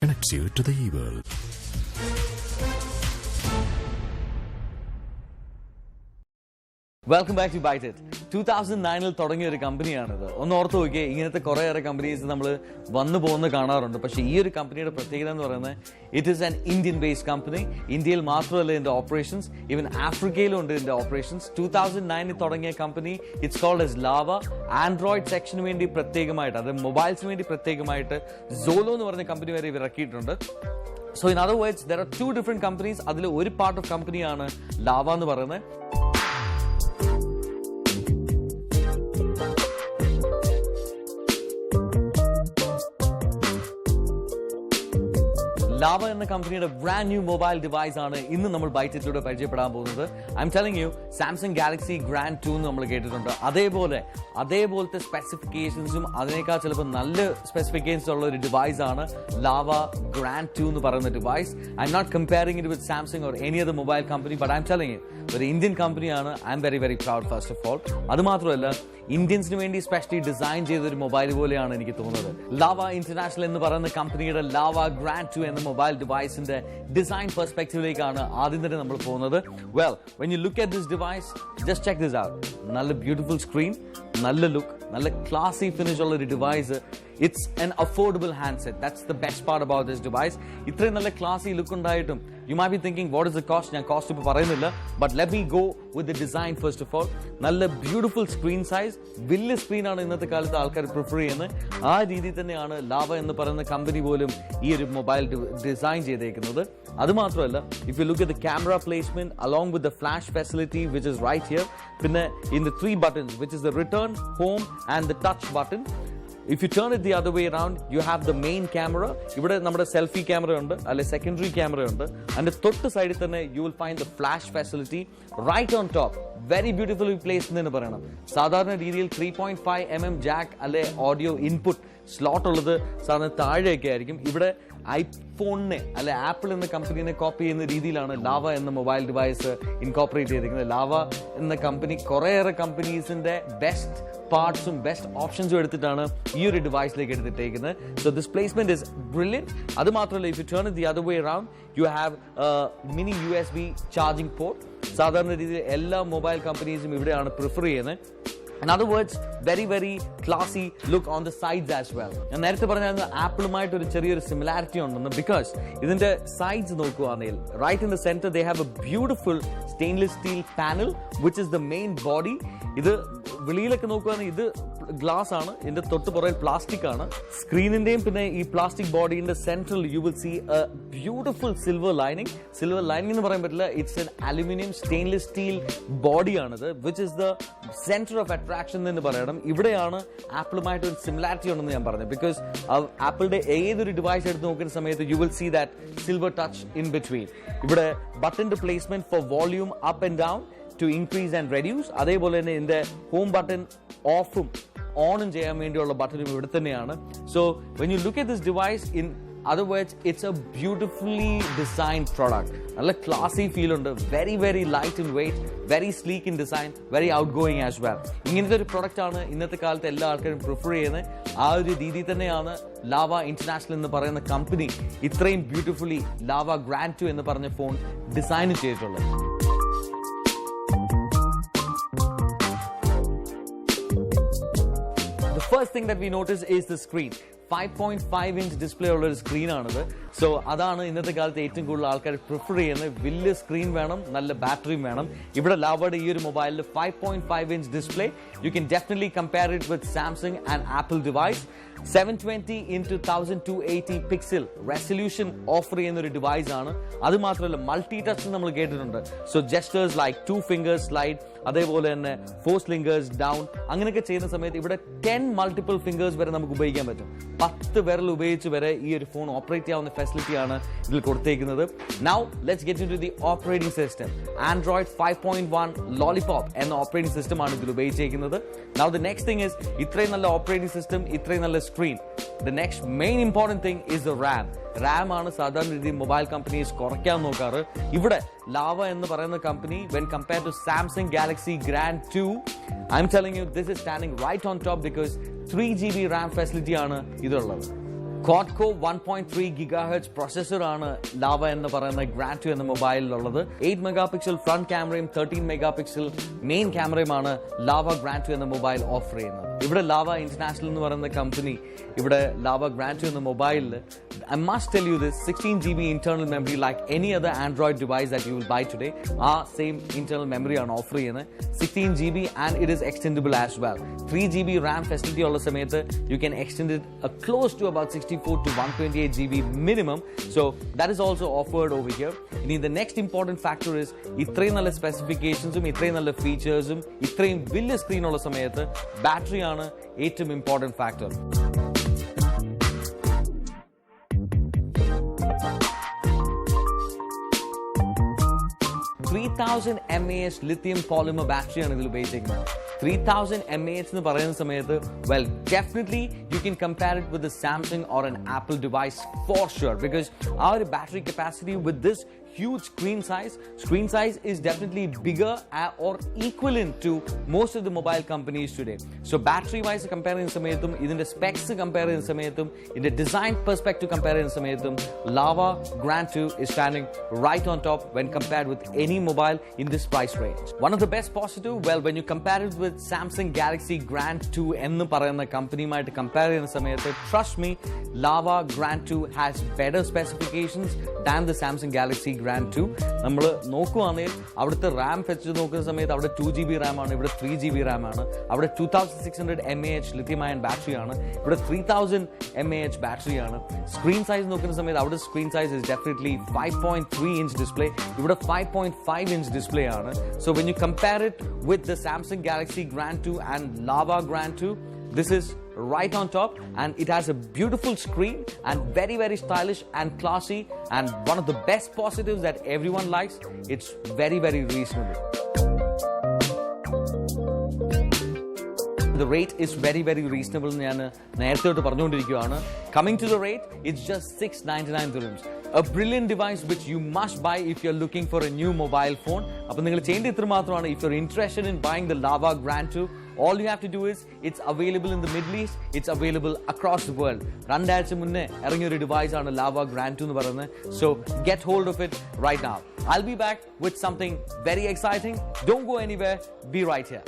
connects you to the e-world. Welcome back to Byte It. 2009 തുടങ്ങിയ ഒരു കമ്പനിയാണിത്. ഒന്ന് ഓർത്ത് നോക്കിയേ, ഇങ്ങനത്തെ കുറേയേറെ കമ്പനീസ് നമ്മൾ വന്നു പോകുന്ന കാണാറുണ്ട്. പക്ഷേ ഈ ഒരു കമ്പനിയുടെ പ്രത്യേകത എന്ന് പറയുന്നത് it is an Indian based company. ഇന്ത്യയിൽ മാത്രമല്ല ഇതിന്റെ ഓപ്പറേഷൻസ്, ഈവൻ ആഫ്രിക്കയിലും ഉണ്ട് ഇതിന്റെ ഓപ്പറേഷൻസ്. 2009 തുടങ്ങിയ company it's called as Lava. Android സെക്ഷന് വേണ്ടി പ്രത്യേകമായിട്ട്, അത് മൊബൈൽസിന് വേണ്ടി പ്രത്യേകമായിട്ട് സോലോ എന്ന് പറഞ്ഞ കമ്പനി വരെ ഇറക്കിയിട്ടുണ്ട്. So in other words, there are two different companies. അതിൽ ഒരു പാർട്ട് ഓഫ് കമ്പനിയാണ് ലാവ എന്ന് പറയുന്നത്. ലാവ എന്ന കമ്പനിയുടെ ബ്രാൻഡ് ന്യൂ മൊബൈൽ ഡിവൈസ് ആണ് ഇന്ന് നമ്മൾ ബൈറ്റിലൂടെ പരിചയപ്പെടാൻ പോകുന്നത്. I M telling U, Samsung Galaxy grand 2 എന്ന് നമ്മൾ കേട്ടിട്ടുണ്ട്. അതേപോലത്തെ സ്പെസിഫിക്കേഷൻസും അതിനേക്കാൾ ചിലപ്പോൾ നല്ല സ്പെസിഫിക്കേഷൻസ് ഉള്ള ഒരു ഡിവൈസ് ആണ് ലാവ ഗ്രാൻഡ് 2 എന്ന് പറയുന്ന device. I'm not comparing it with Samsung or any other mobile company, but I'm telling you, ഒരു ഇന്ത്യൻ കമ്പനിയാണ്. I'm very proud first of all. അത് മാത്രമല്ല, ഇന്ത്യൻസിന് വേണ്ടി സ്പെഷ്യലി ഡിസൈൻ ചെയ്തൊരു mobile പോലെയാണ് എനിക്ക് തോന്നുന്നത്. ലാവ ഇന്റർനാഷണൽ എന്ന് പറയുന്ന കമ്പനിയുടെ ലാവ ഗ്രാൻഡ് 2 എന്ന മൊബൈൽ ഡിവൈസിന്റെ ഡിസൈൻ പെർസ്പെക്റ്റീവിലേക്കാണ് ആദ്യം തന്നെ നമ്മൾ പോകുന്നത്. Well, when you look at this device, just check this out. നല്ല ബ്യൂട്ടിഫുൾ സ്ക്രീൻ, നല്ല ലുക്ക്, നല്ല ക്ലാസി ഫിനിഷ് ഉള്ള ഒരു device. It's an affordable handset. That's the best part about this device. ഇത്രയും നല്ല ക്ലാസി ലുക്ക് ഉണ്ടായിട്ടും you might be thinking, what is the cost? ഞാൻ cost ഇപ്പോൾ പറയുന്നില്ല, but let me go with the design first of all. നല്ല beautiful screen size, വലിയ സ്ക്രീനാണ് ഇന്നത്തെ കാലത്ത് ആൾക്കാർ പ്രിഫർ ചെയ്യുന്നത്. ആ രീതിയിൽ തന്നെയാണ് ലാവ എന്ന് പറയുന്ന കമ്പനി പോലും ഈ ഒരു മൊബൈൽ ഡിസൈൻ ചെയ്തേക്കുന്നത്. അത് മാത്രമല്ല, if you look at the camera placement along with the flash facility which is right here, പിന്നെ in the 3 buttons which is the return, home and the touch button. If you turn it the other way around, you have the main camera. ഇവിടെ നമ്മുടെ selfie camera ഉണ്ട്, അല്ലെ secondary camera ഉണ്ട്. അതിന്റെ തൊട്ട് സൈഡിൽ തന്നെ you will find the flash facility right on top. Very beautifully placed എന്ന് പറയണം. സാധാരണ രീതിയിൽ 3.5 mm ജാക്ക് അല്ലെ ഓഡിയോ ഇൻപുട്ട് സ്ലോട്ട് ഉള്ളത് സാധാരണ താഴെയൊക്കെ ആയിരിക്കും. ഇവിടെ ഐഫോണിനെ അല്ലെ ആപ്പിൾ എന്ന കമ്പനീനെ കോപ്പി ചെയ്യുന്ന രീതിയിലാണ് ലാവ എന്ന മൊബൈൽ ഡിവൈസ് ഇൻകോപ്പറേറ്റ് ചെയ്തിരിക്കുന്നത്. ലാവ എന്ന കമ്പനി കുറേയേറെ കമ്പനീസിന്റെ ബെസ്റ്റ് പാർട്സും ബെസ്റ്റ് ഓപ്ഷൻസും എടുത്തിട്ടാണ് ഈ ഒരു ഡിവൈസിലേക്ക് എടുത്തിട്ടേക്കുന്നത്. So this placement is brilliant. അത് മാത്രമല്ല, if you turn it the other way around, you have mini USB charging port. സാധാരണ രീതിയിൽ എല്ലാ മൊബൈൽ കമ്പനീസും ഇവിടെയാണ് പ്രിഫർ ചെയ്യുന്നത്. In other words, very classy look on the sides as well. ഞാൻ നേരത്തെ പറഞ്ഞായിരുന്നു ആപ്പിളുമായിട്ട് ഒരു ചെറിയൊരു സിമിലാരിറ്റി ഉണ്ടെന്ന്. ബിക്കോസ് ഇതിന്റെ സൈഡ്സ് നോക്കുകയാണെങ്കിൽ right in the centre they have a beautiful stainless steel panel which is the main body. ഇത് വെളിയിലൊക്കെ നോക്കുകയാണെങ്കിൽ ഇത് ഗ്ലാസ് ആണ്, ഇതിന്റെ തൊട്ട് പുറകിൽ പ്ലാസ്റ്റിക് ആണ്. സ്ക്രീനിന്റെയും പിന്നെ ഈ പ്ലാസ്റ്റിക് ബോഡിന്റെ central you will see a beautiful silver lining. Silver lining എന്ന് പറയാൻ പറ്റില്ല, it's an aluminium stainless steel ബോഡിയാണിത്, which is the centre of attraction എന്ന് പറയണം. ഇവിടെയാണ് ആപ്പിളുമായിട്ട് ഒരു സിമിലാരിറ്റി ഉണ്ടെന്ന് ഞാൻ പറഞ്ഞത്. ബിക്കോസ് ആപ്പിളിന്റെ ഏതൊരു ഡിവൈസ് എടുത്ത് നോക്കുന്ന സമയത്ത് you will see that silver touch in between. ഇവിടെ ബട്ടന്റെ placement for volume up and down to increase and reduce. അതേപോലെ തന്നെ ഇതിന്റെ ഹോം ബട്ടൺ ഓഫും ഓണും ചെയ്യാൻ വേണ്ടിയുള്ള ബട്ടണും ഇവിടെ തന്നെയാണ്. So when you look at this device, in other words, it's a beautifully designed product. നല്ല ക്ലാസി ഫീൽ ഉണ്ട്, very light in weight, very sleek in design, very outgoing as well. ഇങ്ങനത്തെ ഒരു പ്രൊഡക്റ്റ് ആണ് ഇന്നത്തെ കാലത്ത് എല്ലാ ആൾക്കാരും പ്രിഫർ ചെയ്യുന്നത്. ആ ഒരു രീതി തന്നെയാണ് ലാവ ഇന്റർനാഷണൽ എന്ന് പറയുന്ന കമ്പനി ഇത്രയും ബ്യൂട്ടിഫുള്ളി ലാവ ഗ്രാൻഡ് 2 എന്ന് പറഞ്ഞ ഫോൺ ഡിസൈൻ ചെയ്തിട്ടുള്ളത്. First thing that we notice is the screen. 5.5 inch display ഉള്ള ഒരു സ്ക്രീനാണിത്. സോ അതാണ് ഇന്നത്തെ കാലത്ത് ഏറ്റവും കൂടുതൽ ആൾക്കാർ പ്രിഫർ ചെയ്യുന്നത്. വലിയ സ്ക്രീൻ വേണം, നല്ല ബാറ്ററിയും വേണം. ഇവിടെ ലാവയുടെ ഈ ഒരു മൊബൈലിൽ 5.5 inch display. You can definitely compare it with Samsung and apple device. 720 into 1280 pixel resolution offer ചെയ്യുന്ന ഒരു ഡിവൈസ് ആണ്. അത് മാത്രമല്ല, മൾട്ടി ടച്ച് നമ്മൾ കേട്ടിട്ടുണ്ട്. So gestures like 2 fingers slide, അതേപോലെ തന്നെ 4 fingers ഡൗൺ, അങ്ങനെയൊക്കെ ചെയ്യുന്ന സമയത്ത് ഇവിടെ 10 മൾട്ടിപ്പിൾ ഫിംഗേഴ്സ് വരെ നമുക്ക് ഉപയോഗിക്കാൻ പറ്റും. 10 വിരൽ ഉപയോഗിച്ച് വരെ ഈ ഒരു ഫോൺ ഓപ്പറേറ്റ് ചെയ്യാവുന്ന ഫെസിലിറ്റിയാണ് ഇതിൽ കൊടുത്തേക്കുന്നത്. Now let's get into the operating system. Android 5.1 lollipop എന്ന ഓപ്പറേറ്റിംഗ് സിസ്റ്റം ആണ് ഇതിൽ ഉപയോഗിച്ചിരിക്കുന്നത്. Now the next thing is, ഇത്രയും നല്ല ഓപ്പറേറ്റിംഗ് സിസ്റ്റം, ഇത്രയും നല്ല screen, the next main important thing is the RAM. RAM ആണ് സാധാരണ രീതിയിൽ മൊബൈൽ കമ്പനീസ് കുറയ്ക്കാൻ നോക്കാറ്. ഇവിടെ ലാവ എന്ന് പറയുന്ന company, when compared to Samsung Galaxy Grand 2, I'm telling you, this is standing right on top because 3 GB RAM facility ആണ് ഇതിലുള്ളത്. Quad-core 1.3 GHz processor ആണ് ലാവ എന്ന് പറയുന്ന ഗ്രാൻഡ് 2 എന്ന മൊബൈലിലുള്ളത്. 8 മെഗാപിക്സൽ ഫ്രണ്ട് ക്യാമറയും 13 മെഗാപിക്സൽ മെയിൻ ക്യാമറയുമാണ് ലാവ ഗ്രാൻഡ് 2 എന്ന mobile offer ചെയ്യുന്നത്. ഇവിടെ ലാവ ഇന്റർനാഷണൽ എന്ന് പറയുന്ന കമ്പനി ഇവിടെ ലാവ ഗ്രാൻഡ് 2 എന്ന മൊബൈലിൽ I must tell you this, 16 GB internal memory like any other Android device that you will buy today. Same internal memory ആണ് offer ചെയ്യുന്നത്. 16 GB and it is extendable as well. 3 GB RAM facility ഉള്ള സമയത്ത് you can extend it close to about 64 to 128 GB minimum. So that is also offered over here. ഇനി the next important factor is ഇത്രയും നല്ല സ്പെസിഫിക്കേഷൻസും ഇത്രയും നല്ല ഫീച്ചേഴ്സും ഇത്രയും വലിയ സ്ക്രീൻ ഉള്ള സമയത്ത് ബാറ്ററി ആണ് ഏറ്റവും important factor. 3000 mAh lithium polymer battery ആണ് ഇതിൽ ഉപയോഗിച്ചിരിക്കുന്നത്. 3000 mAh എന്ന് പറയുന്ന സമയത്ത് well definitely you can compare it with the Samsung or an Apple device for sure, because our battery capacity with this huge screen size is definitely bigger or equivalent to most of the mobile companies today. So battery wise compare ചെയ്യുന്ന സമയത്തും ഇതിന്റെ specs compare ചെയ്യുന്ന സമയത്തും ഇതിന്റെ design perspective compare ചെയ്യുന്ന സമയത്തും Lava Grand 2 is standing right on top when compared with any mobile in this price range. One of the best positive, well, when you compare it with Samsung Galaxy Grand 2 എന്ന് പറയുന്ന കമ്പനിയുമായിട്ട് compare ചെയ്യുന്ന സമയത്ത് trust me, Lava Grand 2 has better specifications than the Samsung Galaxy Grand 2. നമ്മൾ നോക്കുകയാണെങ്കിൽ അവിടുത്തെ റാം വെച്ച് നോക്കുന്ന സമയത്ത് അവിടെ 2 GB റാം ആണ്, ഇവിടെ 3 GB റാം ആണ്. അവിടെ 2600 mAh ലിഥിയം അയൺ ബാറ്ററി ആണ്, ഇവിടെ 3000 mAh ബാറ്ററി ആണ്. സ്ക്രീൻ സൈസ് നോക്കുന്ന സമയത്ത് അവിടെ screen size is definitely 5.3 inch display, ഇവിടെ 5.5 ഇഞ്ച് ഡിസ്പ്ലേ ആണ്. So when you compare it with the Samsung Galaxy grand 2 and lava grand 2, this is right on top, and it has a beautiful screen and very very stylish and classy, and one of the best positives that everyone likes, it's very very reasonable. The rate is very very reasonable. ഞാൻ നേരത്തെ തൊട്ട് പറഞ്ഞുകൊണ്ടിരിക്കുകയാണ്. Coming to the rate, it's just 699 dirhams. A brilliant device which you must buy if you're looking for a new mobile phone. അപ്പോൾ നിങ്ങൾ ചെയ്യേണ്ടത് ഇത്ര മാത്രമാണ്. If you're interested in buying the Lava Grand 2, all you have to do is it's available in the Middle East, it's available across the world. രണ്ടാഴ്ച മുന്നേ ഇറങ്ങിയ ഒരു device ആണ് Lava Grand 2 എന്ന് പറയുന്നത്. So get hold of it right now. I'll be back with something very exciting. Don't go anywhere. Be right here.